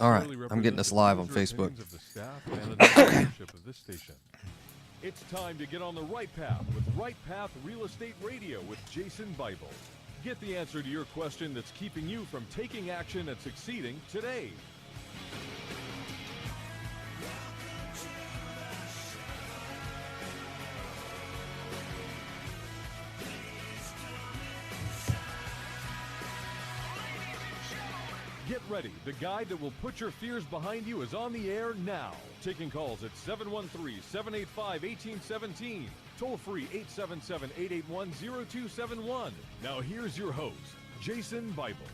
All right, I'm getting us live on Facebook. It's time to get on the right path with Right Path Real Estate Radio with Jason Bible. Get the answer to your question that's keeping you from taking action and succeeding today. Get ready. The guide that will put your fears behind you is on the air now. Taking calls at 713-785-1817. Toll free 877-881-0271. Now here's your host, Jason Bible.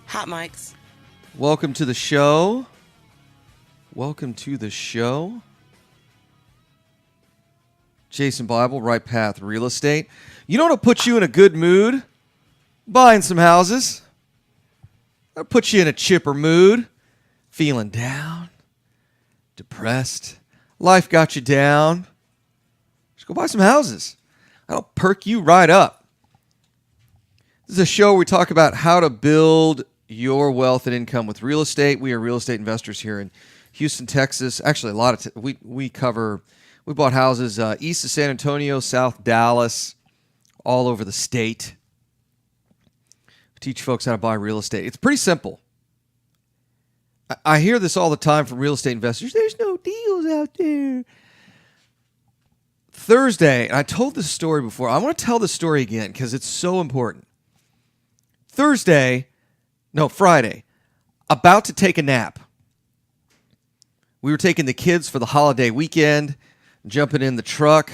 Hot mics. Welcome to the show. Welcome to the show. Jason Bible, Right Path Real Estate. You know what'll put you in a good mood? Buying some houses. That'll put you in a chipper mood. Feeling down. Depressed. Life got you down. Just go buy some houses. That'll perk you right up. This is a show where we talk about how to build your wealth and income with real estate. We are real estate investors here in Houston, Texas. Actually, a lot of we bought houses east of San Antonio, South Dallas, all over the state. We teach folks how to buy real estate. It's pretty simple. I hear this all the time from real estate investors. There's no deals out there. Thursday, and I told this story before. I want to tell this story again because it's so important. Friday, about to take a nap. We were taking the kids for the holiday weekend, jumping in the truck.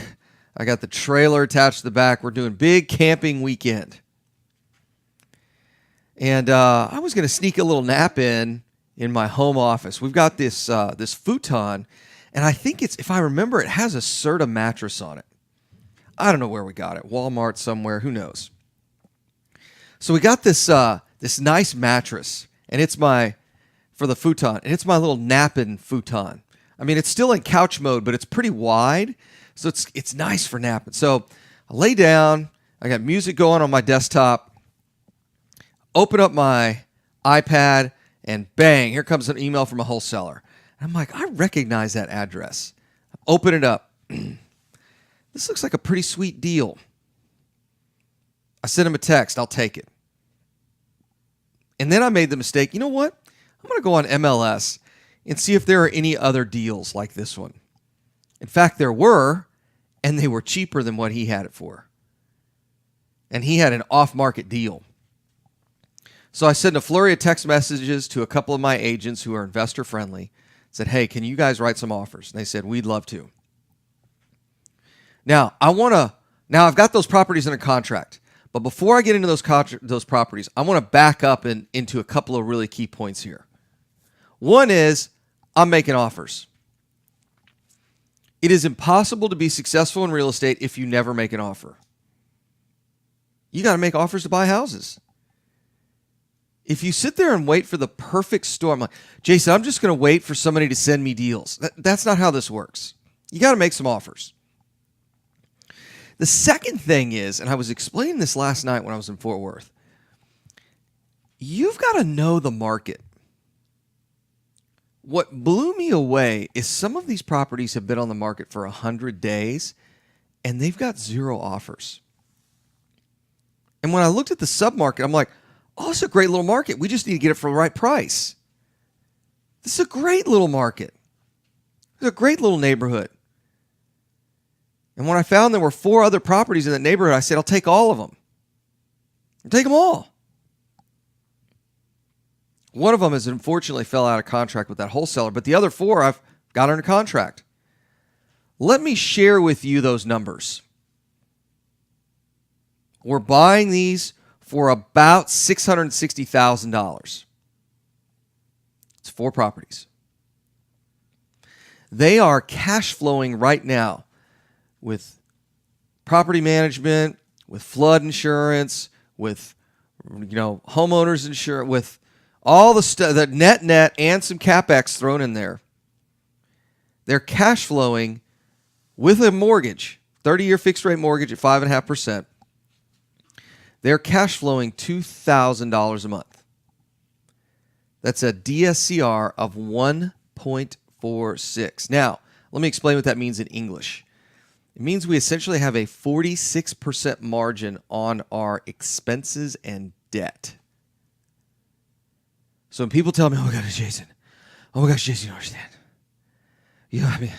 I got the trailer attached to the back. We're doing big camping weekend. And I was going to sneak a little nap in my home office. We've got this futon, and I think if I remember, it has a Serta mattress on it. I don't know where we got it. Walmart somewhere. Who knows? So we got this nice mattress, and it's for the futon, and it's my little napping futon. I mean, it's still in couch mode, but it's pretty wide, so it's nice for napping. So I lay down. I got music going on my desktop. Open up my iPad, and bang, here comes an email from a wholesaler. I'm like, I recognize that address. Open it up. This looks like a pretty sweet deal. I sent him a text. I'll take it. And then I made the mistake. You know what? I'm going to go on MLS and see if there are any other deals like this one. In fact, there were, and they were cheaper than what he had it for. And he had an off-market deal. So I sent a flurry of text messages to a couple of my agents who are investor-friendly. Said, hey, can you guys write some offers? And they said, we'd love to. Now, I've got those properties under contract. But before I get into those properties, I want to back up into a couple of really key points here. One is, I'm making offers. It is impossible to be successful in real estate if you never make an offer. You got to make offers to buy houses. If you sit there and wait for the perfect storm, like, Jason, I'm just going to wait for somebody to send me deals. That's not how this works. You got to make some offers. The second thing is, and I was explaining this last night when I was in Fort Worth, you've got to know the market. What blew me away is some of these properties have been on the market for 100 days, and they've got 0 offers. And when I looked at the submarket, I'm like, oh, it's a great little market. We just need to get it for the right price. This is a great little market. It's a great little neighborhood. And when I found there were 4 other properties in that neighborhood, I said, I'll take all of them. I'll take them all. One of them has unfortunately fell out of contract with that wholesaler, but the other 4 I've got under contract. Let me share with you those numbers. We're buying these for about $660,000. It's 4 properties. They are cash flowing right now with property management, with flood insurance, with homeowners insurance, with all the stuff, the net and some CapEx thrown in there. They're cash flowing with a mortgage, 30-year fixed rate mortgage at 5.5%. They're cash flowing $2,000 a month. That's a DSCR of 1.46. Now, let me explain what that means in English. It means we essentially have a 46% margin on our expenses and debt. So when people tell me, oh my gosh, Jason, you don't understand. The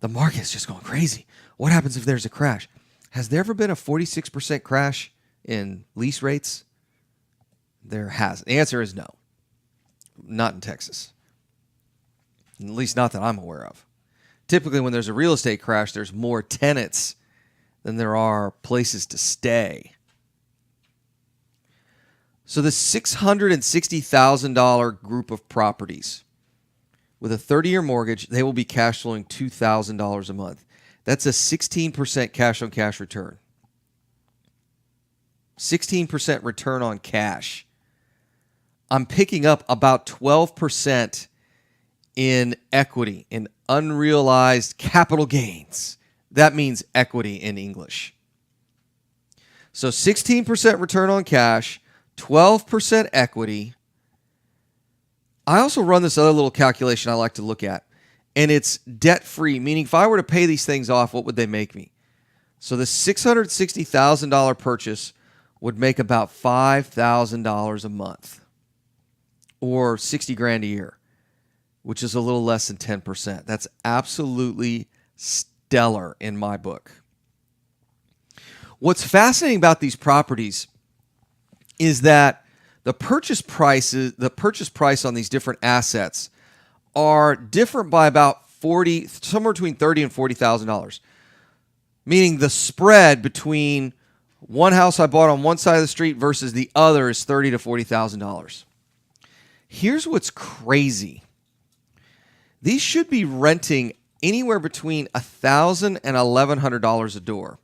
market's just going crazy. What happens if there's a crash? Has there ever been a 46% crash in lease rates? There has. The answer is no. Not in Texas. At least not that I'm aware of. Typically, when there's a real estate crash, there's more tenants than there are places to stay. So the $660,000 group of properties with a 30-year mortgage, they will be cash flowing $2,000 a month. That's a 16% cash-on-cash return. 16% return on cash. I'm picking up about 12% in equity, in unrealized capital gains. That means equity in English. So 16% return on cash, 12% equity. I also run this other little calculation I like to look at, and it's debt-free, meaning if I were to pay these things off, what would they make me? So the $660,000 purchase would make about $5,000 a month, or $60,000 a year, which is a little less than 10%. That's absolutely stellar in my book. What's fascinating about these properties is that the purchase price on these different assets are different by about somewhere between $30,000 and $40,000. Meaning the spread between one house I bought on one side of the street versus the other is $30,000 to $40,000. Here's what's crazy. These should be renting anywhere between $1,000 and $1,100 a door.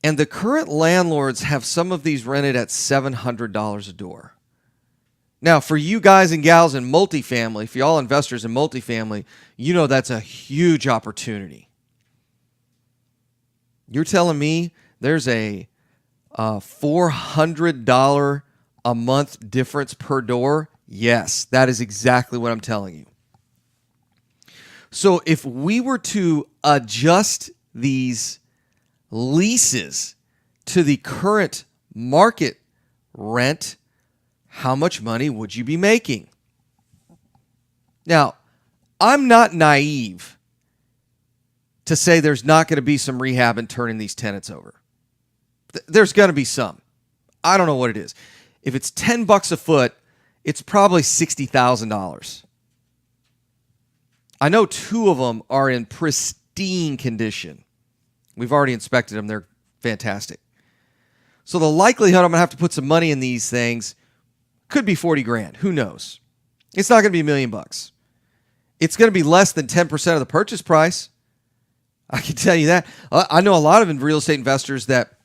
And the current landlords have some of these rented at $700 a door. Now, for you guys and gals in multifamily, for y'all investors in multifamily, you know that's a huge opportunity. You're telling me there's a $400 a month difference per door? Yes, that is exactly what I'm telling you. So if we were to adjust these leases to the current market rent, how much money would you be making? Now, I'm not naive to say there's not going to be some rehab in turning these tenants over. There's going to be some. I don't know what it is. If it's $10 a foot, it's probably $60,000. I know 2 of them are in pristine condition. We've already inspected them. They're fantastic. So the likelihood I'm going to have to put some money in these things could be $40,000. Who knows? It's not going to be $1 million. It's going to be less than 10% of the purchase price. I can tell you that. I know a lot of real estate investors that,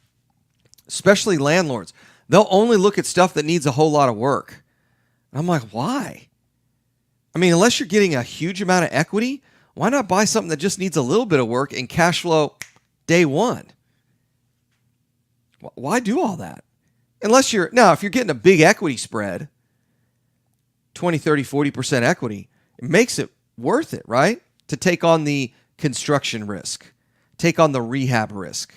especially landlords, they'll only look at stuff that needs a whole lot of work. I'm like, why? I mean, unless you're getting a huge amount of equity, why not buy something that just needs a little bit of work and cash flow day one? Why do all that? Unless if you're getting a big equity spread, 20, 30, 40% equity, it makes it worth it, right? To take on the construction risk, take on the rehab risk,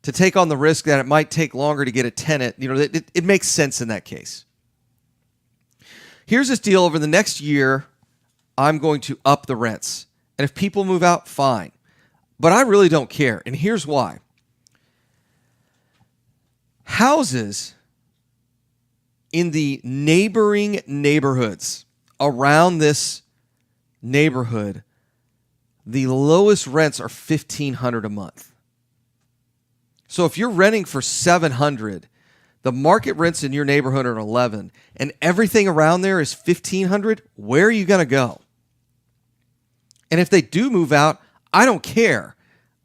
to take on the risk that it might take longer to get a tenant. It makes sense in that case. Here's this deal. Over the next year, I'm going to up the rents. And if people move out, fine. But I really don't care. And here's why. Houses in the neighboring neighborhoods around this neighborhood, the lowest rents are $1,500 a month. So if you're renting for $700, the market rents in your neighborhood are $1,100, and everything around there is $1,500, where are you going to go? And if they do move out, I don't care.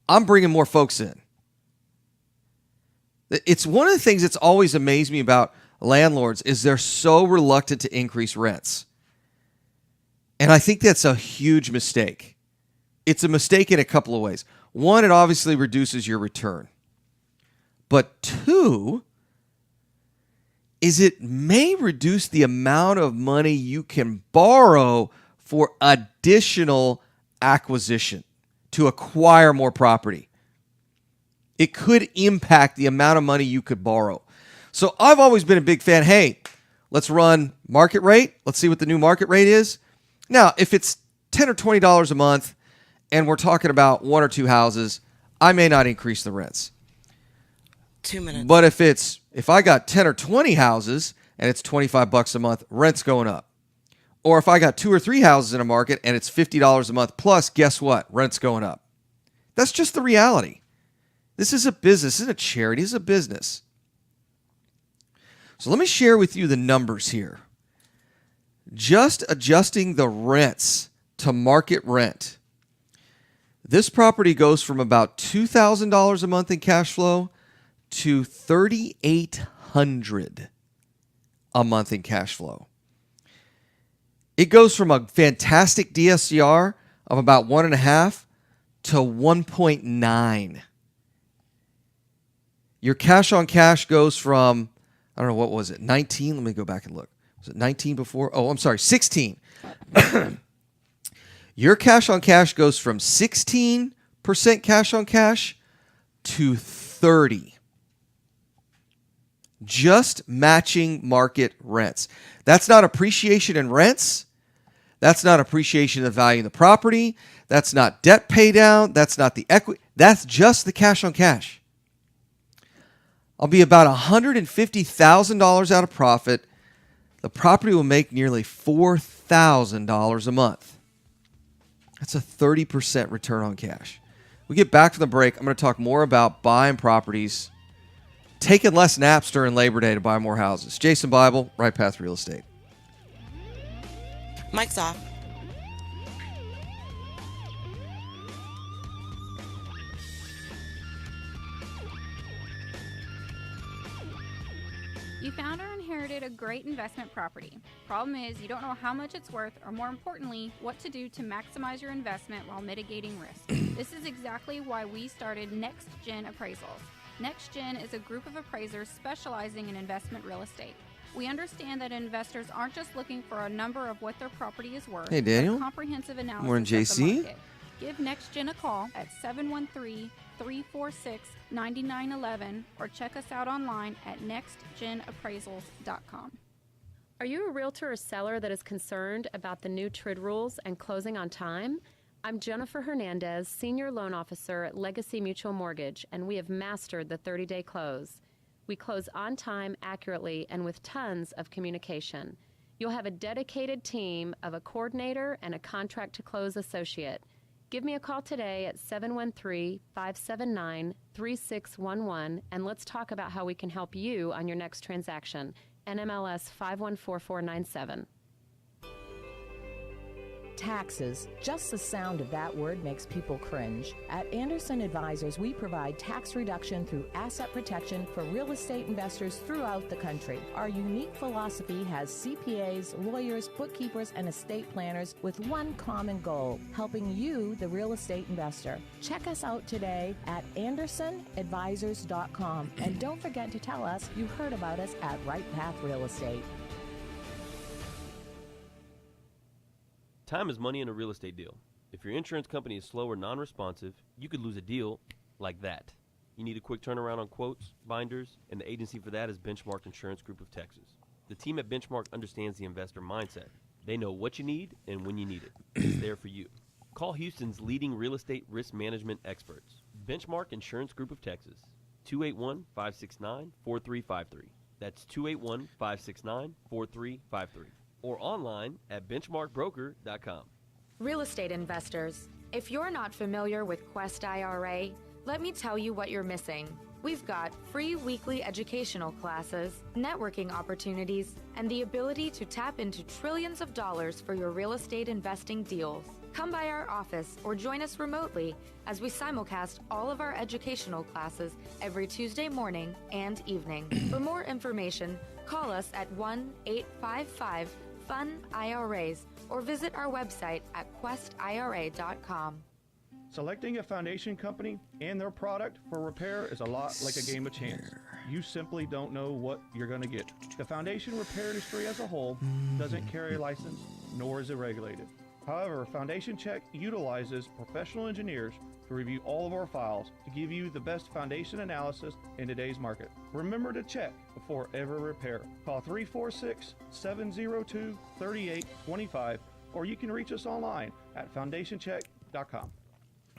I'm bringing more folks in. It's one of the things that's always amazed me about landlords is they're so reluctant to increase rents. And I think that's a huge mistake. It's a mistake in a couple of ways. One, it obviously reduces your return. But 2, is it may reduce the amount of money you can borrow for additional acquisition to acquire more property. It could impact the amount of money you could borrow. So I've always been a big fan. Hey, let's run market rate. Let's see what the new market rate is. Now, if it's $10 or $20 a month and we're talking about one or two houses, I may not increase the rents. 2 minutes. But if I got 10 or 20 houses and it's $25 a month, rent's going up. Or if I got 2 or 3 houses in a market and it's $50 a month plus, guess what? Rent's going up. That's just the reality. This is a business. This isn't a charity. This is a business. So let me share with you the numbers here. Just adjusting the rents to market rent. This property goes from about $2,000 a month in cash flow to $3,800 a month in cash flow. It goes from a fantastic DSCR of about 1.5 to 1.9. Your cash on cash goes from, I don't know, what was it, 19? Let me go back and look. Was it 19 before? Oh, I'm sorry, 16. Your cash on cash goes from 16% cash on cash to 30. Just matching market rents. That's not appreciation in rents. That's not appreciation of the value of the property. That's not debt pay down. That's not the equity. That's just the cash on cash. I'll be about $150,000 out of profit. The property will make nearly $4,000 a month. That's a 30% return on cash. We get back from the break. I'm going to talk more about buying properties, taking less naps during Labor Day to buy more houses. Jason Bible, Right Path Real Estate. Mic's off. You found or inherited a great investment property. Problem is, you don't know how much it's worth, or more importantly, what to do to maximize your investment while mitigating risk. This is exactly why we started Next Gen Appraisals. Next Gen is a group of appraisers specializing in investment real estate. We understand that investors aren't just looking for a number of what their property is worth. Hey, Daniel. But a comprehensive analysis Morning, of the JC. market. Give Next Gen a call at 713-346-9911 or check us out online at nextgenappraisals.com. Are you a realtor or seller that is concerned about the new TRID rules and closing on time? I'm Jennifer Hernandez, Senior Loan Officer at Legacy Mutual Mortgage, and we have mastered the 30-day close. We close on time, accurately, and with tons of communication. You'll have a dedicated team of a coordinator and a contract-to-close associate. Give me a call today at 713-579-3611, and let's talk about how we can help you on your next transaction. NMLS 514497. Taxes. Just the sound of that word makes people cringe. At Anderson Advisors, we provide tax reduction through asset protection for real estate investors throughout the country. Our unique philosophy has CPAs, lawyers, bookkeepers, and estate planners with one common goal, helping you, the real estate investor. Check us out today at AndersonAdvisors.com, and don't forget to tell us you heard about us at Right Path Real Estate. Time is money in a real estate deal. If your insurance company is slow or non-responsive, you could lose a deal like that. You need a quick turnaround on quotes, binders, and the agency for that is Benchmark Insurance Group of Texas. The team at Benchmark understands the investor mindset. They know what you need and when you need it. It's there for you. Call Houston's leading real estate risk management experts. Benchmark Insurance Group of Texas, 281-569-4353. That's 281-569-4353. Or online at benchmarkbroker.com. Real estate investors, if you're not familiar with Quest IRA, let me tell you what you're missing. We've got free weekly educational classes, networking opportunities, and the ability to tap into trillions of dollars for your real estate investing deals. Come by our office or join us remotely as we simulcast all of our educational classes every Tuesday morning and evening. For more information, call us at 1-855-FUN-IRAs or visit our website at questira.com. Selecting a foundation company and their product for repair is a lot like a game of chance. you simply don't know what you're going to get. The foundation repair industry as a whole doesn't carry a license, nor is it regulated. However, Foundation Check utilizes professional engineers to review all of our files to give you the best foundation analysis in today's market. Remember to check before ever repair. Call 346-702-3825, or you can reach us online at foundationcheck.com.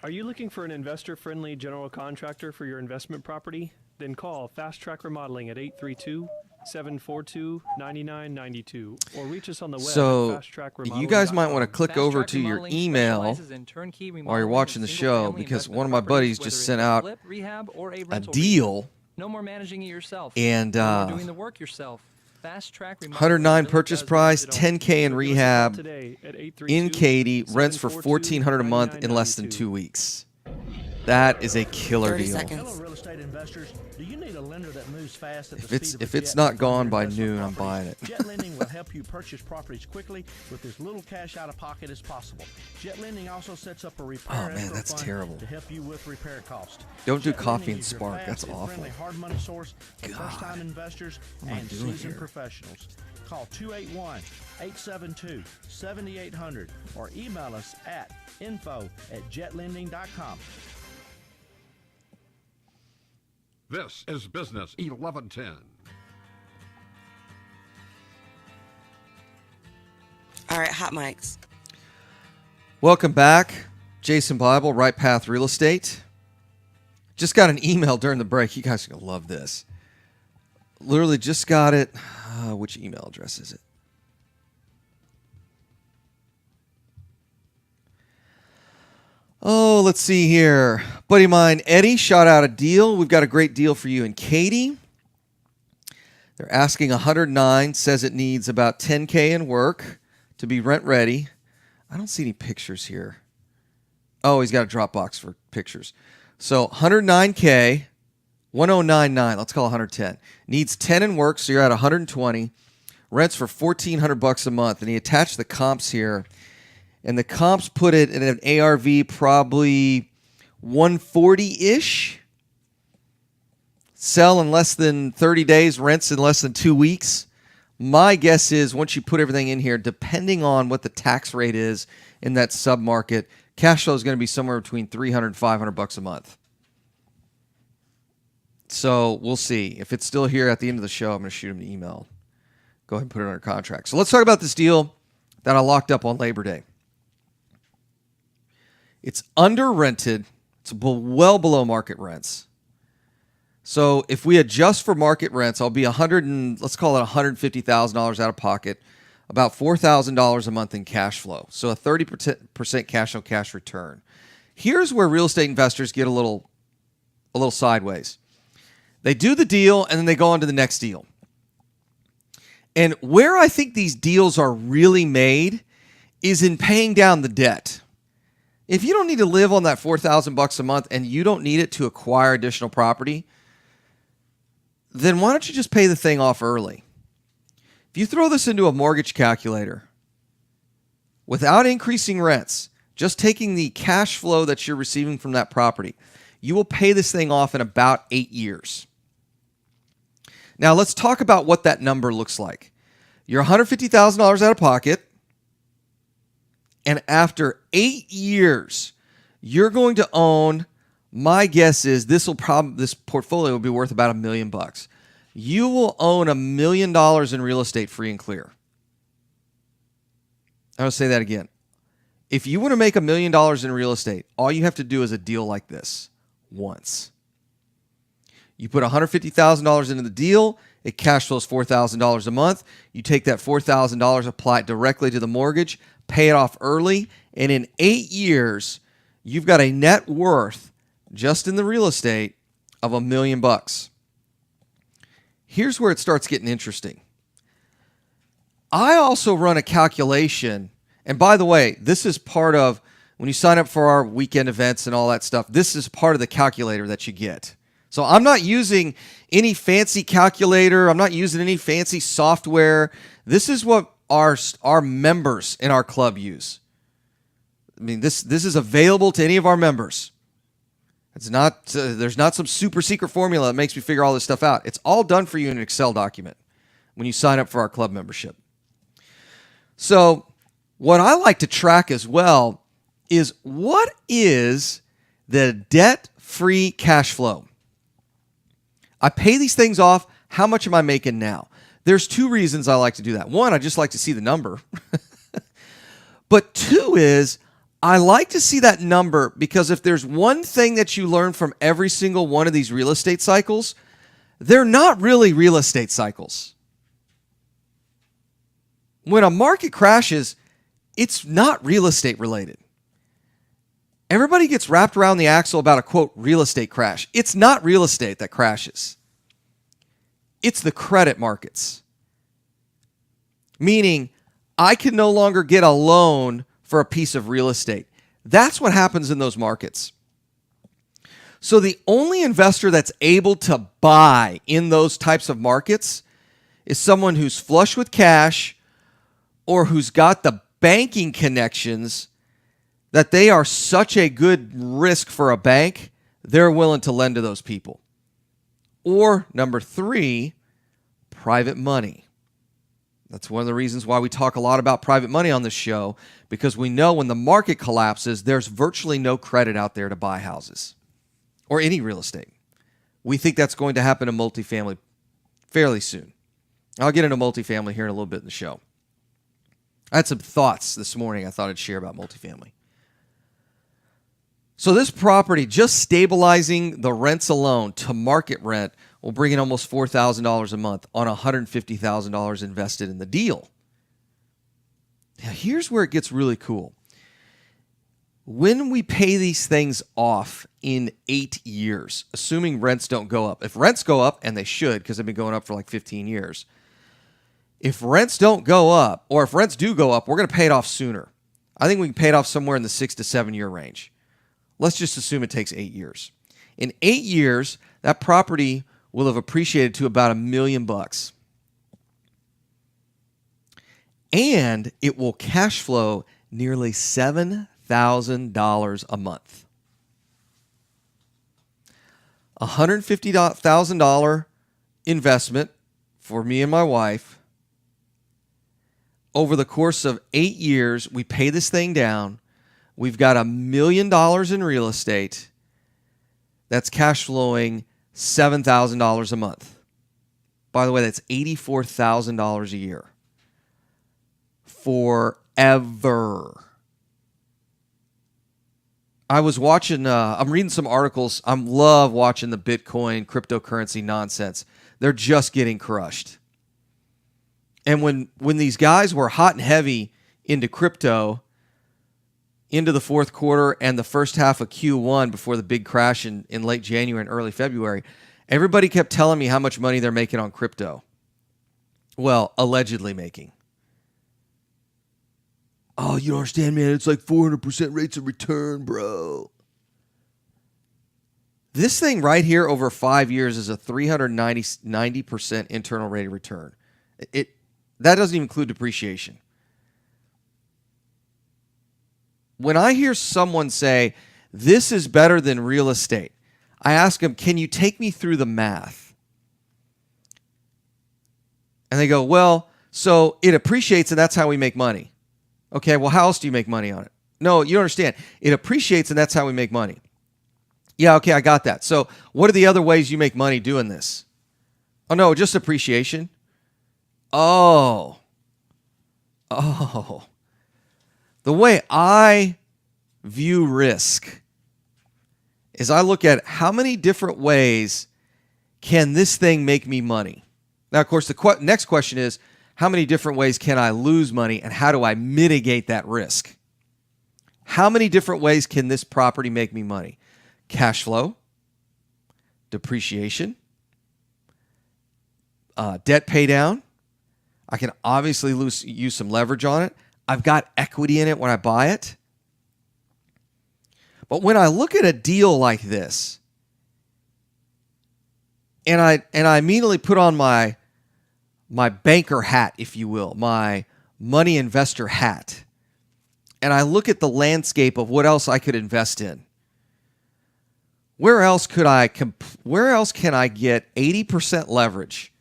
Are you looking for an investor-friendly general contractor for your investment property? Then call Fast Track Remodeling at 832-742-9992 or reach us on the web So at fasttrackremodeling.com. you guys might want to click over to your email while you're watching the show, because one of my buddies just sent out a deal, No more managing it yourself. and No more doing the work yourself. Fast Track Remodeling 109 really purchase does price, manage it all. 10K in rehab, Today at in Katy, rents for $1,400 a month in less than 742-9992. 2 weeks. That is a killer 30 deal. seconds. Hello, real estate investors. Do you need a lender that moves fast at the If speed of if a it's jet not to gone fund by your investment noon, I'm properties? buying it. Jet Lending will help you purchase properties quickly with as little cash out of pocket as possible. Jet Lending also sets up a repair Oh, man, escrow that's fund terrible. to help you with repair costs. Don't do Jet coffee Lending and is your Spark. fast That's and awful. friendly hard money source for God. first-time investors What am I and doing seasoned here? professionals. Call 281-872-7800 or email us at info@jetlending.com. This is Business 1110. All right, hot mics. Welcome back. Jason Bible, Right Path Real Estate. Just got an email during the break. You guys are going to love this. Literally just got it. Which email address is it? Oh, let's see here. Buddy of mine, Eddie, shot out a deal. We've got a great deal for you in Katy. They're asking 109, says it needs about 10K in work to be rent ready. I don't see any pictures here. Oh, he's got a Dropbox for pictures. So 109K, 1099, let's call it 110. Needs 10 in work, so you're at 120. Rents for $1,400 a month. And he attached the comps here. And the comps put it in an ARV probably 140-ish. Sell in less than 30 days, rents in less than 2 weeks. My guess is once you put everything in here, depending on what the tax rate is in that submarket, cash flow is going to be somewhere between $300 and $500 a month. So we'll see. If it's still here at the end of the show, I'm going to shoot him an email. Go ahead and put it under contract. So let's talk about this deal that I locked up on Labor Day. It's under rented. It's well below market rents. So if we adjust for market rents, I'll be let's call it $150,000 out of pocket, about $4,000 a month in cash flow. So a 30% cash on cash return. Here's where real estate investors get a little sideways. They do the deal and then they go on to the next deal. And where I think these deals are really made is in paying down the debt. If you don't need to live on that $4,000 a month and you don't need it to acquire additional property, then why don't you just pay the thing off early? If you throw this into a mortgage calculator without increasing rents, just taking the cash flow that you're receiving from that property, you will pay this thing off in about 8 years. Now, let's talk about what that number looks like. You're $150,000 out of pocket. And after 8 years, you're going to own, my guess is this portfolio will be worth about $1 million. You will own $1 million in real estate free and clear. I'm going to say that again. If you want to make $1 million in real estate, all you have to do is a deal like this once. You put $150,000 into the deal, it cash flows $4,000 a month. You take that $4,000, apply it directly to the mortgage, pay it off early, and in 8 years, you've got a net worth just in the real estate of $1 million. Here's where it starts getting interesting. I also run a calculation, and by the way, this is part of when you sign up for our weekend events and all that stuff, this is part of the calculator that you get. So I'm not using any fancy calculator. I'm not using any fancy software. This is what our members in our club use. I mean, this is available to any of our members. It's not. There's not some super secret formula that makes me figure all this stuff out. It's all done for you in an Excel document when you sign up for our club membership. So what I like to track as well is what is the debt-free cash flow. I pay these things off. How much am I making now? There's two reasons I like to do that. One, I just like to see the number. But two is I like to see that number because if there's one thing that you learn from every single one of these real estate cycles, they're not really real estate cycles. When a market crashes, it's not real estate related. Everybody gets wrapped around the axle about a, quote, real estate crash. It's not real estate that crashes. It's the credit markets. Meaning, I can no longer get a loan for a piece of real estate. That's what happens in those markets. So the only investor that's able to buy in those types of markets is someone who's flush with cash or who's got the banking connections that they are such a good risk for a bank, they're willing to lend to those people. Or number three, private money. That's one of the reasons why we talk a lot about private money on this show, because we know when the market collapses, there's virtually no credit out there to buy houses or any real estate. We think that's going to happen in multifamily fairly soon. I'll get into multifamily here in a little bit in the show. I had some thoughts this morning I thought I'd share about multifamily. So this property, just stabilizing the rents alone to market rent, will bring in almost $4,000 a month on $150,000 invested in the deal. Now, here's where it gets really cool. When we pay these things off in 8 years, assuming rents don't go up. If rents go up, and they should because they've been going up for like 15 years. If rents don't go up, or if rents do go up, we're going to pay it off sooner. I think we can pay it off somewhere in the 6 to 7 year range. Let's just assume it takes 8 years. In 8 years, that property will have appreciated to about $1 million. And it will cash flow nearly $7,000 a month. $150,000 investment for me and my wife. Over the course of 8 years, we pay this thing down. We've got $1 million in real estate that's cash flowing $7,000 a month. By the way, that's $84,000 a year. Forever. I was watching, I'm reading some articles. I love watching the Bitcoin cryptocurrency nonsense. They're just getting crushed. And when these guys were hot and heavy into crypto, into the fourth quarter and the first half of Q1 before the big crash in late January and early February, everybody kept telling me how much money they're making on crypto. Well, allegedly making. Oh, you don't understand, man. It's like 400% rates of return, bro. This thing right here over 5 years is a 390% internal rate of return. That doesn't even include depreciation. When I hear someone say, this is better than real estate, I ask them, can you take me through the math? And they go, well, so it appreciates and that's how we make money. Okay, well, how else do you make money on it? No, you don't understand. It appreciates and that's how we make money. Yeah, okay, I got that. So what are the other ways you make money doing this? Oh, no, just appreciation. Oh. The way I view risk is I look at how many different ways can this thing make me money? Now, of course, the next question is, how many different ways can I lose money and how do I mitigate that risk? How many different ways can this property make me money? Cash flow, depreciation, debt pay down. I can obviously use some leverage on it. I've got equity in it when I buy it. But when I look at a deal like this, and I immediately put on my banker hat, if you will, my money investor hat, and I look at the landscape of what else I could invest in. where else can I get 80% leverage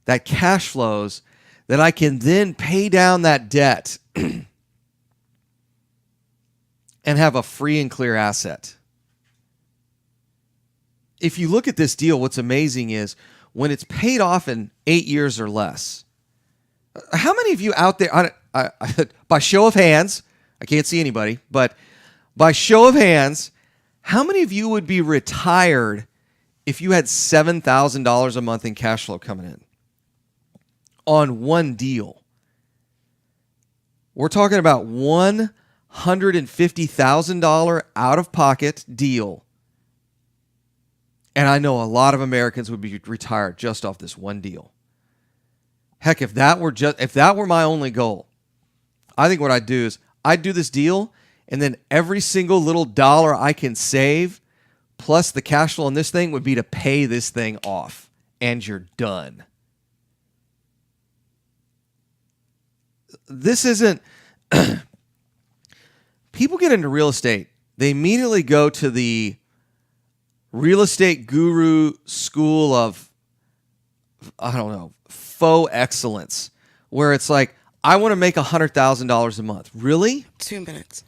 that cash flows that I can then pay down that debt and have a free and clear asset? If you look at this deal, what's amazing is when it's paid off in 8 years or less. How many of you out there, by show of hands, I can't see anybody, but by show of hands, how many of you would be retired if you had $7,000 a month in cash flow coming in on one deal? We're talking about $150,000 out-of-pocket deal. And I know a lot of Americans would be retired just off this one deal. Heck, if that were my only goal, I think what I'd do is I'd do this deal, and then every single little dollar I can save, plus the cash flow on this thing, would be to pay this thing off, and you're done. This isn't... People get into real estate, they immediately go to the real estate guru school of, I don't know, faux excellence, where it's like, I want to make $100,000 a month. Really? 2 minutes.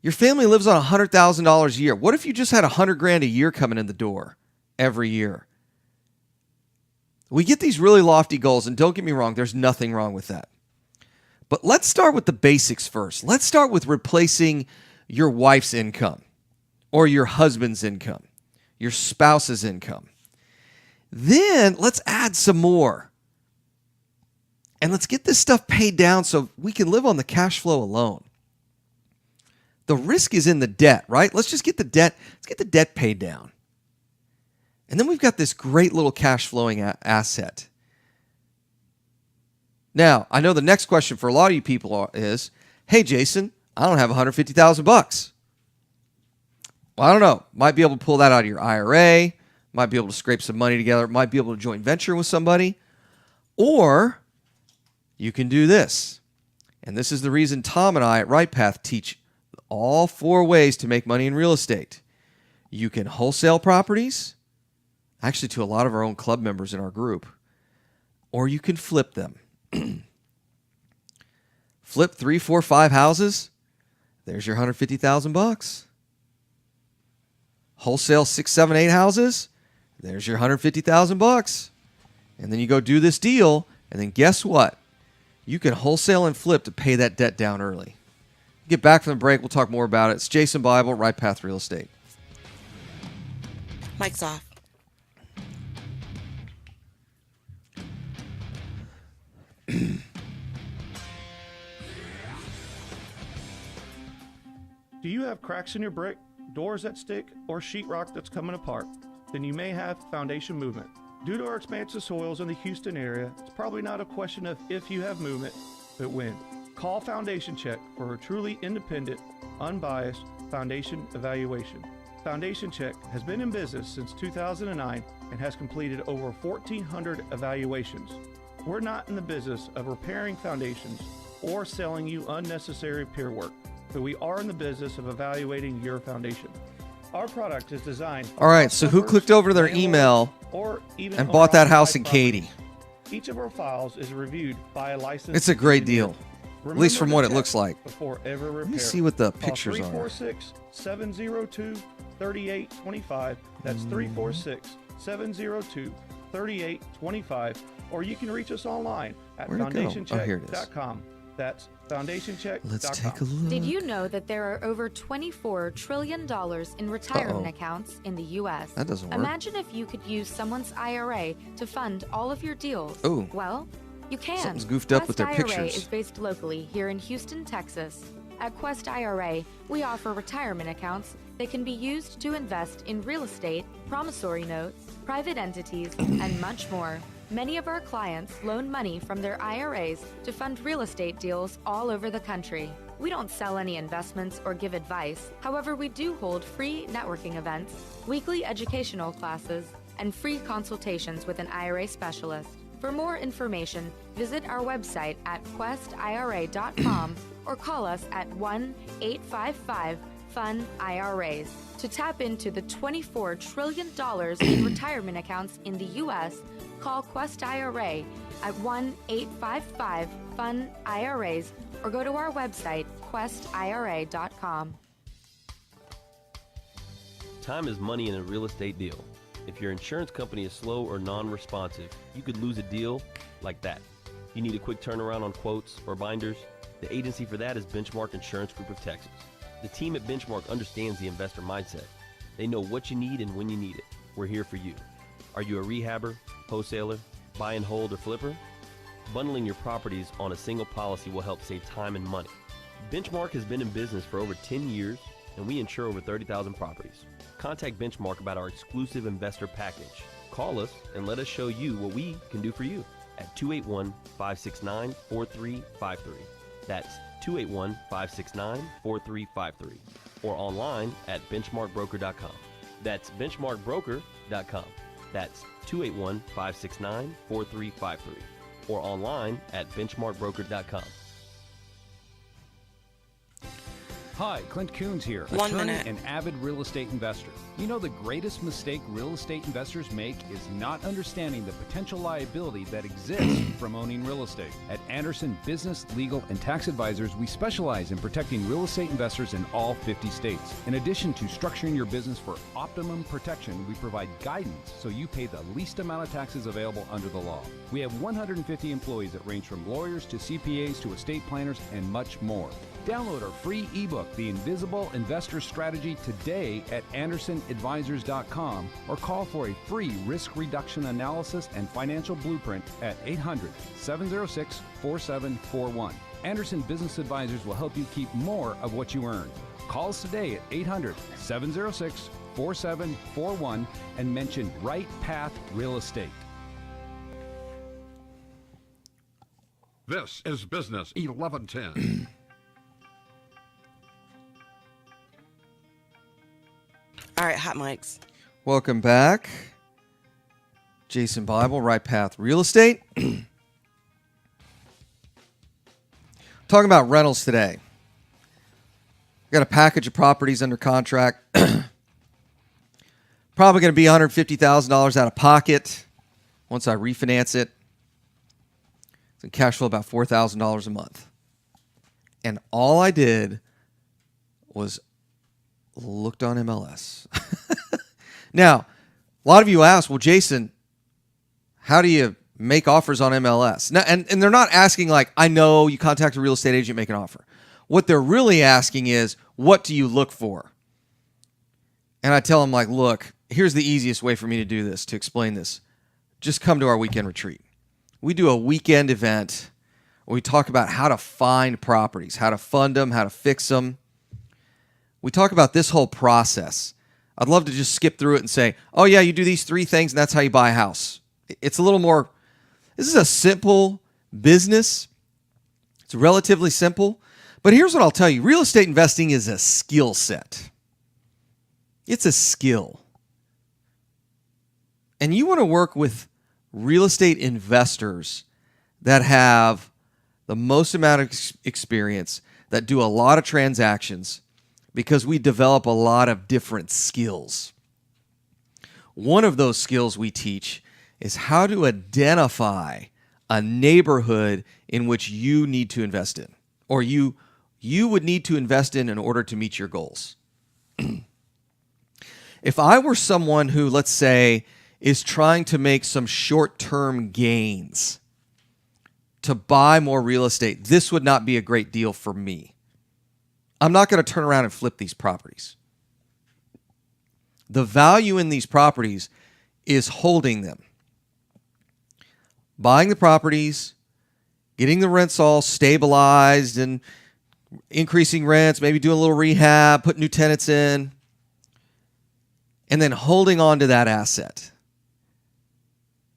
Your family lives on $100,000 a year. What if you just had $100,000 a year coming in the door every year? We get these really lofty goals, and don't get me wrong, there's nothing wrong with that. But let's start with the basics first. Let's start with replacing your wife's income or your husband's income, your spouse's income. Then let's add some more. And let's get this stuff paid down so we can live on the cash flow alone. The risk is in the debt, right? Let's just get the debt. Let's get the debt paid down. And then we've got this great little cash flowing asset. Now, I know the next question for a lot of you people is, hey, Jason, I don't have $150,000. Well, I don't know. Might be able to pull that out of your IRA. Might be able to scrape some money together. Might be able to joint venture with somebody. Or you can do this. And this is the reason Tom and I at RightPath teach all 4 ways to make money in real estate. You can wholesale properties, actually to a lot of our own club members in our group, or you can flip them. Flip 3, 4, 5 houses. There's your $150,000. Wholesale 6, 7, 8 houses. There's your $150,000. And then you go do this deal, and then guess what? You can wholesale and flip to pay that debt down early. Get back from the break. We'll talk more about it. It's Jason Bible, Right Path Real Estate. Mic's off. Do you have cracks in your brick, doors that stick, or sheetrock that's coming apart? Then you may have foundation movement. Due to our expansive soils in the Houston area, it's probably not a question of if you have movement, but when. Call Foundation Check for a truly independent, unbiased foundation evaluation. Foundation Check has been in business since 2009 and has completed over 1,400 evaluations. We're not in the business of repairing foundations or selling you unnecessary peer work, but we are in the business of evaluating your foundation. Our product is designed... All right, so who clicked over to their email and bought that house in Katy? Each of our files is reviewed by a licensed... It's a great deal, at least from what it check looks like. Before ever repair. Let me see what the pictures are. 346-702-3825. That's 346-702-3825. Or you can reach us online at foundationcheck.com. That's foundationcheck.com. Let's take a look. Did you know that there are over $24 trillion in retirement accounts in the U.S.? That doesn't work. Imagine if you could use someone's IRA to fund all of your deals. Ooh. Well, you can. Something's goofed up with their Quest IRA pictures. is based locally here in Houston, Texas. At Quest IRA, we offer retirement accounts that can be used to invest in real estate, promissory notes, private entities, and much more. Many of our clients loan money from their IRAs to fund real estate deals all over the country. We don't sell any investments or give advice. However, we do hold free networking events, weekly educational classes, and free consultations with an IRA specialist. For more information, visit our website at questira.com or call us at 1-855 fund IRAs. To tap into the $24 trillion in retirement accounts in the U.S., call Quest IRA at 1-855-FUN-IRAs or go to our website, questira.com. Time is money in a real estate deal. If your insurance company is slow or non-responsive, you could lose a deal like that. You need a quick turnaround on quotes or binders? The agency for that is Benchmark Insurance Group of Texas. The team at Benchmark understands the investor mindset. They know what you need and when you need it. We're here for you. Are you a rehabber, wholesaler, buy and hold, or flipper? Bundling your properties on a single policy will help save time and money. Benchmark has been in business for over 10 years, and we insure over 30,000 properties. Contact Benchmark about our exclusive investor package. Call us and let us show you what we can do for you at 281-569-4353. That's 281-569-4353. Or online at benchmarkbroker.com. That's benchmarkbroker.com. That's 281-569-4353. Or online at benchmarkbroker.com. Hi, Clint Coons here, attorney and avid real estate investor. You know the greatest mistake real estate investors make is not understanding the potential liability that exists from owning real estate. At Anderson Business, Legal, and Tax Advisors, we specialize in protecting real estate investors in all 50 states. In addition to structuring your business for optimum protection, we provide guidance so you pay the least amount of taxes available under the law. We have 150 employees that range from lawyers to CPAs to estate planners and much more. Download our free ebook, The Invisible Investor Strategy, today at AndersonAdvisors.com or call for a free risk reduction analysis and financial blueprint at 800-706-4741. Anderson Business Advisors will help you keep more of what you earn. Call us today at 800-706-4741 and mention Right Path Real Estate. This is Business 1110. All right, hot mics. Welcome back. Jason Bible, Right Path Real Estate. Talking about rentals today. Got a package of properties under contract. Probably going to be $150,000 out of pocket once I refinance it. It's in cash flow about $4,000 a month. And all I did was looked on MLS. Now, a lot of you ask, well, Jason, how do you make offers on MLS? Now, and they're not asking like, I know you contact a real estate agent, make an offer. What they're really asking is, what do you look for? And I tell them like, look, here's the easiest way for me to do this, to explain this. Just come to our weekend retreat. We do a weekend event where we talk about how to find properties, how to fund them, how to fix them. We talk about this whole process. I'd love to just skip through it and say, oh yeah, you do these 3 things and that's how you buy a house. It's a little more, this is a simple business. It's relatively simple. But here's what I'll tell you. Real estate investing is a skill set. It's a skill. And you want to work with real estate investors that have the most amount of experience, that do a lot of transactions, because we develop a lot of different skills. One of those skills we teach is how to identify a neighborhood in which you need to invest in, or you would need to invest in order to meet your goals. If I were someone who, let's say, is trying to make some short-term gains to buy more real estate, this would not be a great deal for me. I'm not going to turn around and flip these properties. The value in these properties is holding them. Buying the properties, getting the rents all stabilized and increasing rents, maybe doing a little rehab, putting new tenants in, and then holding on to that asset.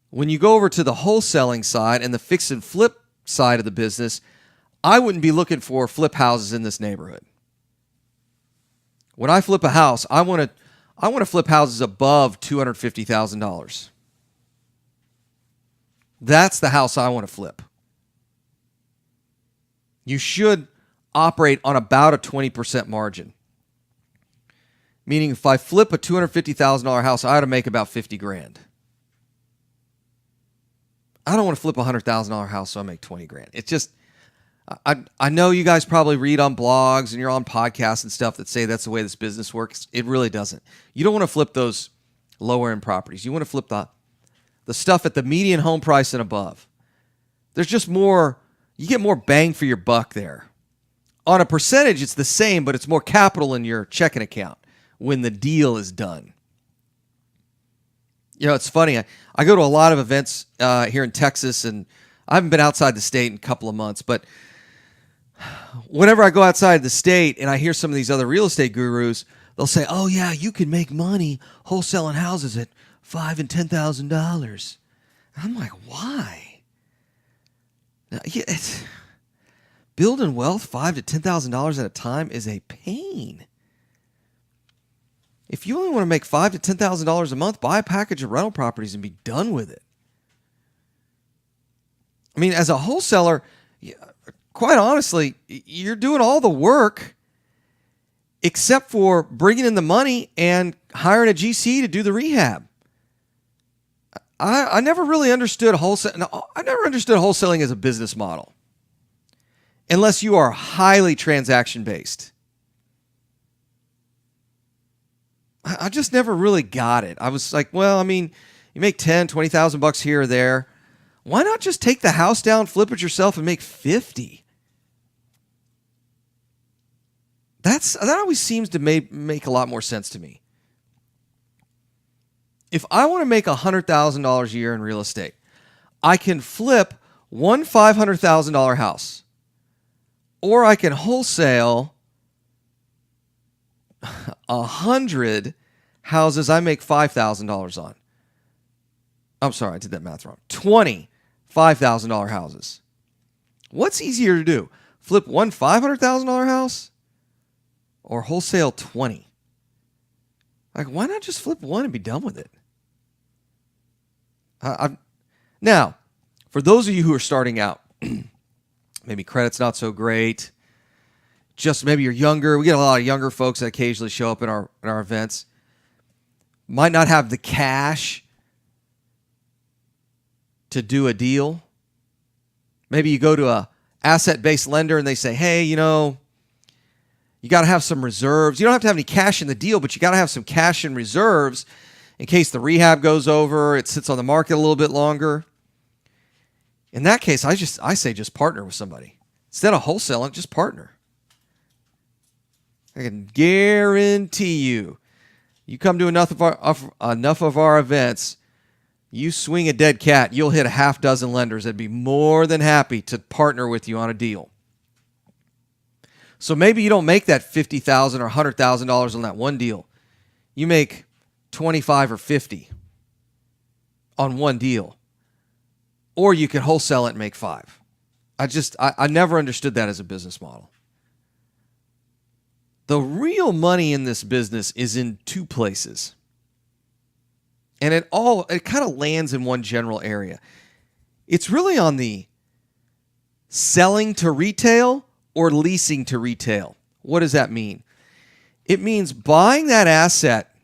When you go over to the wholesaling side and the fix and flip side of the business, I wouldn't be looking for flip houses in this neighborhood. When I flip a house, I want to flip houses above $250,000. That's the house I want to flip. You should operate on about a 20% margin. Meaning if I flip a $250,000 house, I ought to make about 50 grand. I don't want to flip a $100,000 house so I make 20 grand. It's just, I know you guys probably read on blogs and you're on podcasts and stuff that say that's the way this business works. It really doesn't. You don't want to flip those lower end properties. You want to flip the stuff at the median home price and above. There's just more, you get more bang for your buck there. On a percentage, it's the same, but it's more capital in your checking account when the deal is done. You know, it's funny. I go to a lot of events here in Texas, and I haven't been outside the state in a couple of months, but whenever I go outside the state and I hear some of these other real estate gurus, they'll say, oh, yeah, you can make money wholesaling houses at $5,000 and $10,000. I'm like, why? Building wealth $5,000 to $10,000 at a time is a pain. If you only want to make $5,000 to $10,000 a month, buy a package of rental properties and be done with it. I mean, as a wholesaler, quite honestly, you're doing all the work except for bringing in the money and hiring a GC to do the rehab. I never really understood wholesaling as a business model unless you are highly transaction based. I just never really got it. I was like, well, I mean, you make $10,000, $20,000 here or there. Why not just take the house down, flip it yourself, and make 50? That always seems to make a lot more sense to me. If I want to make $100,000 a year in real estate, I can flip one $500,000 house, or I can wholesale 100 houses I make $5,000 on. I'm sorry, I did that math wrong. 20 $5,000 houses. What's easier to do? Flip one $500,000 house or wholesale 20? Like, why not just flip one and be done with it? Now, for those of you who are starting out, maybe credit's not so great, just maybe you're younger. We get a lot of younger folks that occasionally show up in our events. Might not have the cash to do a deal. Maybe you go to a asset-based lender and they say, hey, you know, you got to have some reserves. You don't have to have any cash in the deal, but you got to have some cash in reserves in case the rehab goes over, it sits on the market a little bit longer. In that case, I say just partner with somebody. Instead of wholesaling, just partner. I can guarantee you come to enough of our events, you swing a dead cat, you'll hit a half dozen lenders that'd be more than happy to partner with you on a deal. So maybe you don't make that $50,000 or $100,000 on that one deal. You make 25 or 50 on one deal. Or you could wholesale it and make 5. I never understood that as a business model. The real money in this business is in two places. And it kind of lands in one general area. It's really on the selling to retail or leasing to retail. What does that mean? It means buying that asset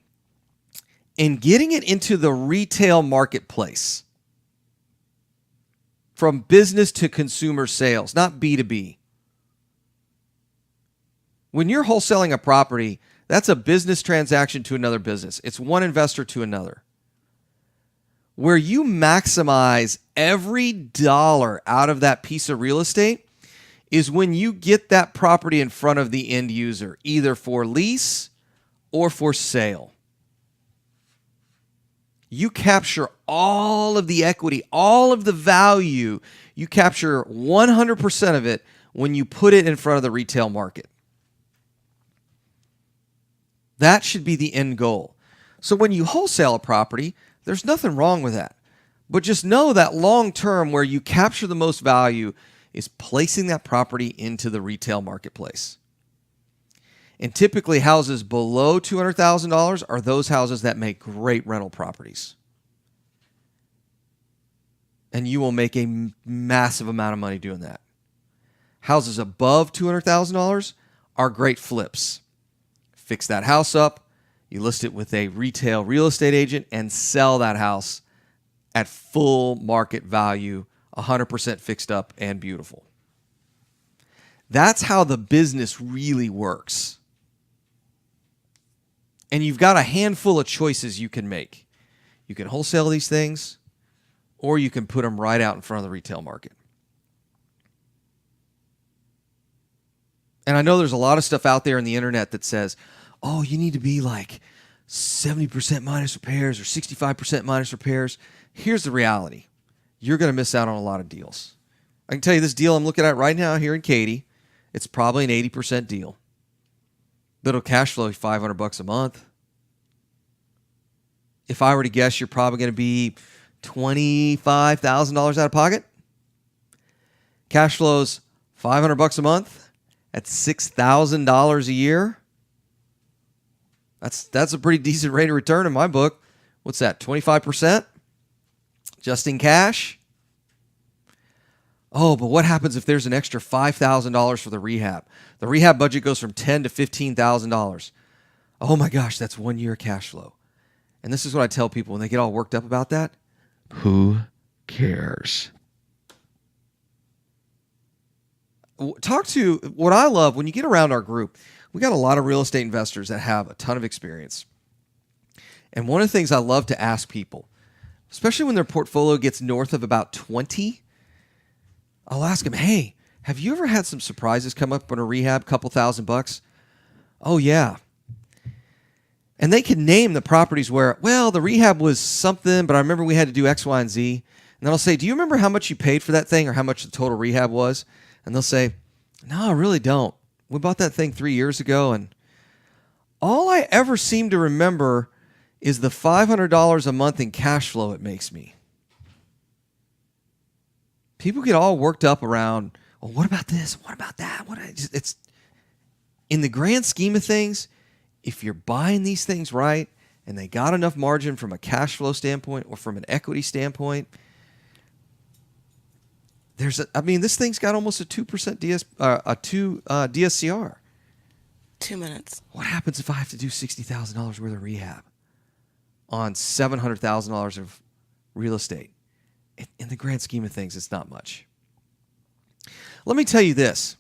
and getting it into the retail marketplace. From business to consumer sales, not B2B. When you're wholesaling a property, that's a business transaction to another business. It's one investor to another. Where you maximize every dollar out of that piece of real estate is when you get that property in front of the end user, either for lease or for sale. You capture all of the equity, all of the value. You capture 100% of it when you put it in front of the retail market. That should be the end goal. So when you wholesale a property, there's nothing wrong with that. But just know that long term, where you capture the most value is placing that property into the retail marketplace. And typically houses below $200,000 are those houses that make great rental properties. And you will make a massive amount of money doing that. Houses above $200,000 are great flips. Fix that house up, You list it with a retail real estate agent and sell that house at full market value, 100% fixed up and beautiful. That's how the business really works. And you've got a handful of choices you can make. You can wholesale these things, or you can put them right out in front of the retail market. And I know there's a lot of stuff out there in the internet that says, oh, you need to be like 70% minus repairs or 65% minus repairs. Here's the reality. You're going to miss out on a lot of deals. I can tell you this deal I'm looking at right now here in Katy, it's probably an 80% deal. That'll cash flow you $500 a month. If I were to guess, you're probably going to be $25,000 out of pocket. Cash flows $500 a month at $6,000 a year. That's a pretty decent rate of return in my book. What's that? 25%? Just in cash? Oh, but what happens if there's an extra $5,000 for the rehab? The rehab budget goes from $10,000 to $15,000. Oh my gosh, that's 1 year cash flow. And this is what I tell people when they get all worked up about that. Who cares? Talk to what I love when you get around our group. We got a lot of real estate investors that have a ton of experience. And one of the things I love to ask people, especially when their portfolio gets north of about 20, I'll ask them, hey, have you ever had some surprises come up on a rehab, couple $1,000? Oh, yeah. And they can name the properties where, well, the rehab was something, but I remember we had to do X, Y, and Z. And then I'll say, do you remember how much you paid for that thing or how much the total rehab was? And they'll say, no, I really don't. We bought that thing 3 years ago, and all I ever seem to remember is the $500 a month in cash flow it makes me. People get all worked up around, well, what about this? What about that? It's in the grand scheme of things, if you're buying these things right and they got enough margin from a cash flow standpoint or from an equity standpoint, this thing's got almost a 2% DSCR. 2 minutes. What happens if I have to do $60,000 worth of rehab on $700,000 of real estate? In the grand scheme of things, it's not much. Let me tell you this.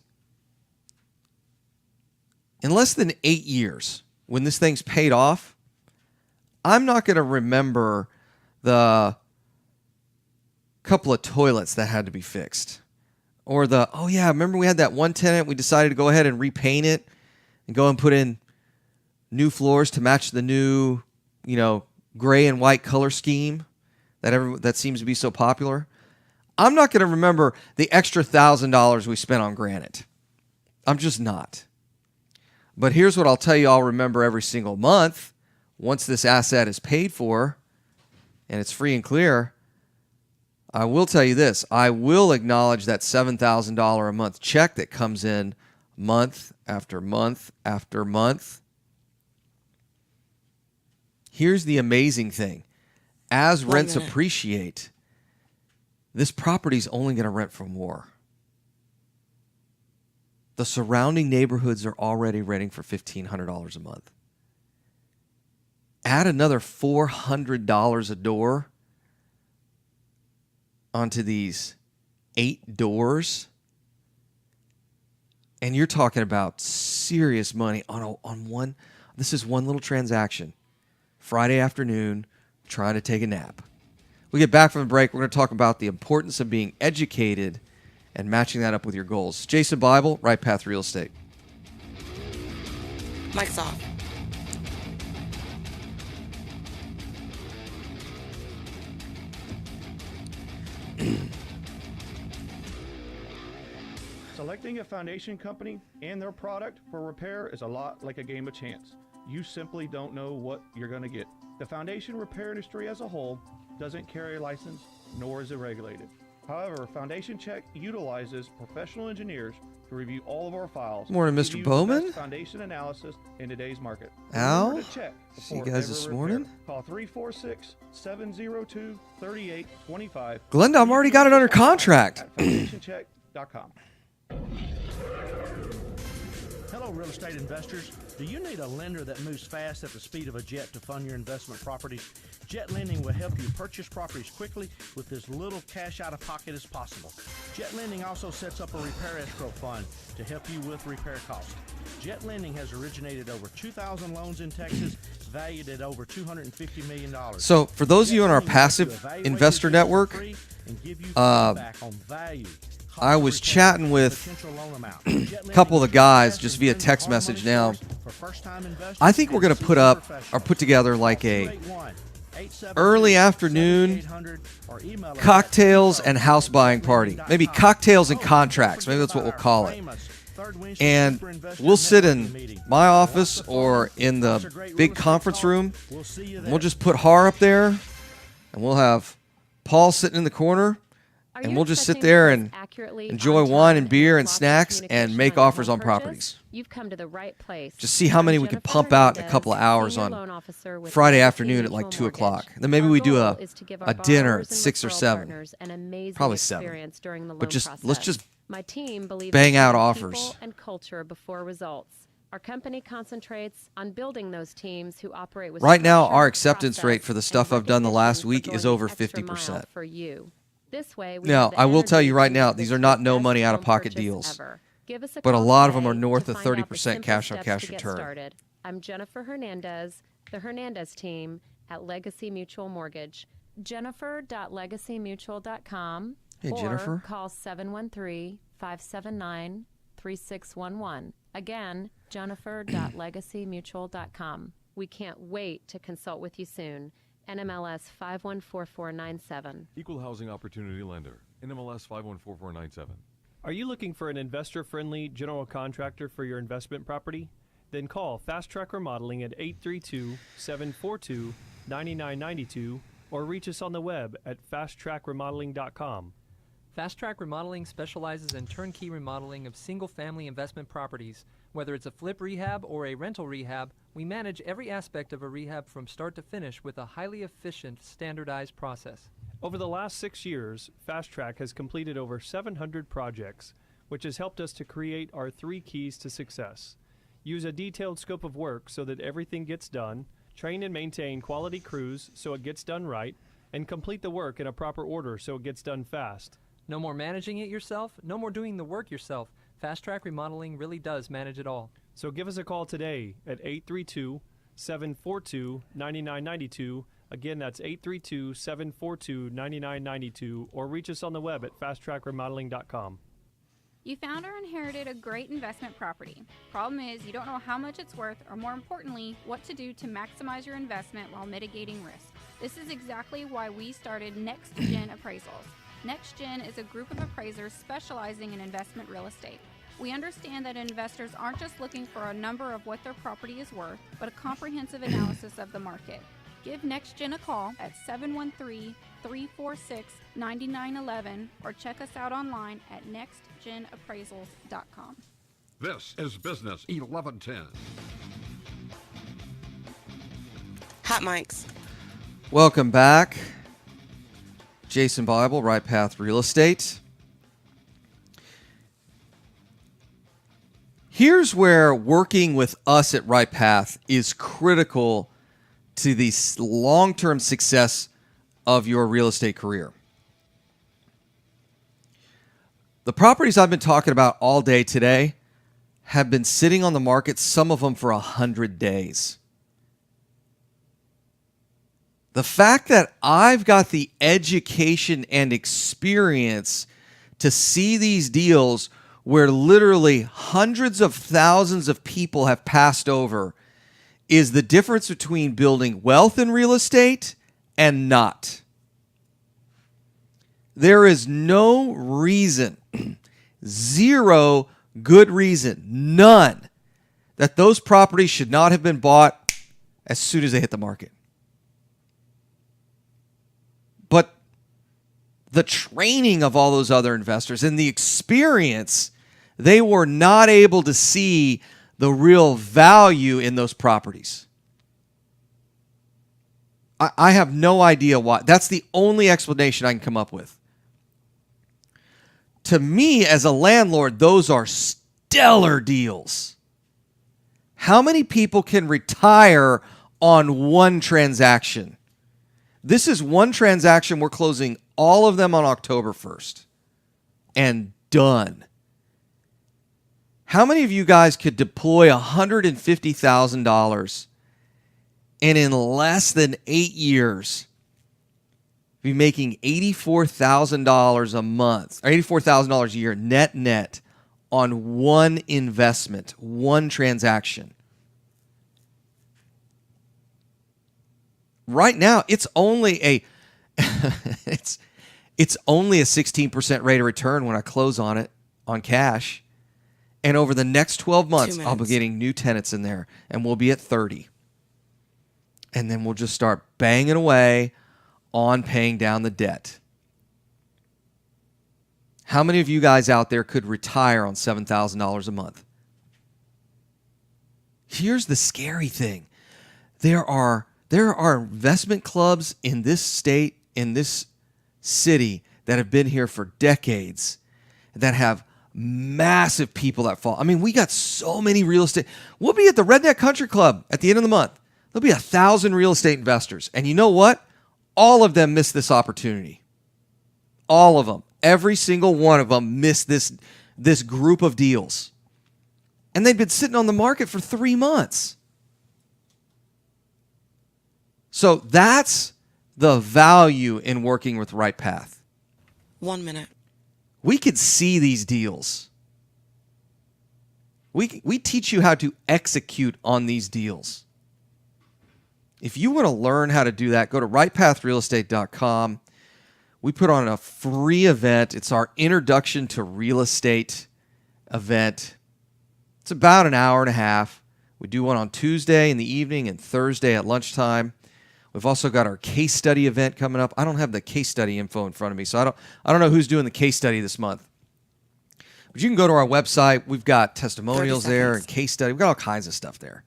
In less than 8 years, when this thing's paid off, I'm not going to remember the couple of toilets that had to be fixed. Or oh yeah, remember we had that one tenant, we decided to go ahead and repaint it and go and put in new floors to match the new, gray and white color scheme that seems to be so popular. I'm not going to remember the extra $1,000 we spent on granite. I'm just not. But here's what I'll tell you I'll remember every single month once this asset is paid for and it's free and clear. I will tell you this. I will acknowledge that $7,000 a month check that comes in month after month after month. Here's the amazing thing. As rents appreciate, this property's only going to rent for more. The surrounding neighborhoods are already renting for $1,500 a month. Add another $400 a door onto these 8 doors, and you're talking about serious money on one. This is one little transaction. Friday afternoon, trying to take a nap. We get back from the break. We're going to talk about the importance of being educated and matching that up with your goals. Jason Bible, Right Path Real Estate. Mic's off. Selecting a foundation company and their product for repair is a lot like a game of chance. You simply don't know what you're going to get. The foundation repair industry as a whole doesn't carry a license, nor is it regulated. However, Foundation Check utilizes professional engineers to review all of our files. Morning, Mr. Bowman. Foundation analysis in today's market. Al, see you guys this morning. Call 346-702-3825. Glenda, I've already got it under contract. At FoundationCheck.com. Hello, real estate investors. Do you need a lender that moves fast at the speed of a jet to fund your investment properties? Jet Lending will help you purchase properties quickly with as little cash out of pocket as possible. Jet Lending also sets up a repair escrow fund to help you with repair costs. Jet Lending has originated over 2,000 loans in Texas, valued at over $250 million. So for those of you in our passive investor network, I was chatting with a couple of the guys just via text message now. I think we're going to put up or put together like a early afternoon cocktails and house buying party. Maybe cocktails and contracts. Maybe that's what we'll call it. And we'll sit in my office or in the big conference room. And we'll just put Har up there, and we'll have Paul sitting in the corner. And we'll just sit there and enjoy wine and beer and snacks and make offers on properties. You've come to the right place. Just see how many we can pump out in a couple of hours on Friday afternoon at like 2 o'clock. And then maybe we do a dinner at 6 or 7. Probably 7. But let's just bang out offers. And culture before results. Our company concentrates on building those teams who operate with right now, our acceptance rate for the stuff I've done the last week is over 50%. For you. This way, now, I will tell you right now, these are not no money out of pocket deals. But a lot of them are north of 30% cash on cash return. I'm Jennifer Hernandez, the Hernandez team at Legacy Mutual Mortgage. Jennifer.legacymutual.com Hey, Jennifer. Or call 713-579-3611. Again, Jennifer.legacymutual.com. We can't wait to consult with you soon. NMLS 514497. Equal Housing Opportunity Lender. NMLS 514497. Are you looking for an investor-friendly general contractor for your investment property? Then call Fast Track Remodeling at 832-742-9992 or reach us on the web at fasttrackremodeling.com. Fast Track Remodeling specializes in turnkey remodeling of single-family investment properties. Whether it's a flip rehab or a rental rehab, we manage every aspect of a rehab from start to finish with a highly efficient, standardized process. Over the last 6 years, Fast Track has completed over 700 projects, which has helped us to create our 3 keys to success. Use a detailed scope of work so that everything gets done, train and maintain quality crews so it gets done right, and complete the work in a proper order so it gets done fast. No more managing it yourself, no more doing the work yourself. Fast Track Remodeling really does manage it all. So give us a call today at 832-742-9992. Again, that's 832-742-9992, or reach us on the web at fasttrackremodeling.com. You found or inherited a great investment property. Problem is, you don't know how much it's worth, or more importantly, what to do to maximize your investment while mitigating risk. This is exactly why we started Next Gen Appraisals. Next Gen is a group of appraisers specializing in investment real estate. We understand that investors aren't just looking for a number of what their property is worth, but a comprehensive analysis of the market. Give Next Gen a call at 713-346-9911 or check us out online at nextgenappraisals.com. This is Business 1110. Hot mics. Welcome back. Jason Bible, Right Path Real Estate. Here's where working with us at Right Path is critical to the long-term success of your real estate career. The properties I've been talking about all day today have been sitting on the market, some of them for 100 days. The fact that I've got the education and experience to see these deals where literally hundreds of thousands of people have passed over is the difference between building wealth in real estate and not. There is no reason, zero good reason, none, that those properties should not have been bought as soon as they hit the market. But the training of all those other investors and the experience, they were not able to see the real value in those properties. I have no idea why. That's the only explanation I can come up with. To me, as a landlord, those are stellar deals. How many people can retire on one transaction? This is one transaction. We're closing all of them on October 1st. And done. How many of you guys could deploy $150,000 and in less than 8 years be making $84,000 a month, or $84,000 a year net on one investment, one transaction? Right now, it's only a it's only a 16% rate of return when I close on it on cash. And over the next 12 months, I'll be getting new tenants in there, and we'll be at 30. And then we'll just start banging away on paying down the debt. How many of you guys out there could retire on $7,000 a month? Here's the scary thing. There are investment clubs in this state, in this city, that have been here for decades, that have massive people that fall. I mean, we got so many real estate. We'll be at the Redneck Country Club at the end of the month. There'll be 1,000 real estate investors. And you know what? All of them missed this opportunity. All of them. Every single one of them missed this group of deals. And they'd been sitting on the market for 3 months. So that's the value in working with RightPath. 1 minute. We could see these deals. We teach you how to execute on these deals. If you want to learn how to do that, go to rightpathrealestate.com. We put on a free event. It's our introduction to real estate event. It's about an hour and a half. We do one on Tuesday in the evening and Thursday at lunchtime. We've also got our case study event coming up. I don't have the case study info in front of me, so I don't know who's doing the case study this month. But you can go to our website. We've got testimonials there and case study. We've got all kinds of stuff there.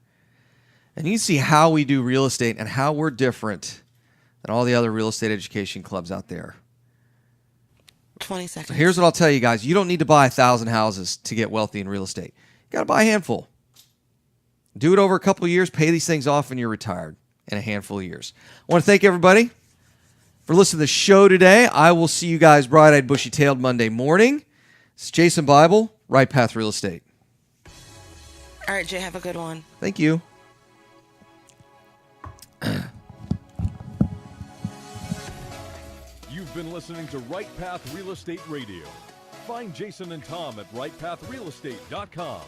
And you can see how we do real estate and how we're different than all the other real estate education clubs out there. 20 seconds. So here's what I'll tell you guys. You don't need to buy 1,000 houses to get wealthy in real estate. You got to buy a handful. Do it over a couple of years. Pay these things off when you're retired in a handful of years. I want to thank everybody for listening to the show today. I will see you guys bright-eyed, bushy-tailed Monday morning. It's Jason Bible, Right Path Real Estate. All right, Jay, have a good one. Thank you. You've been listening to Right Path Real Estate Radio. Find Jason and Tom at rightpathrealestate.com.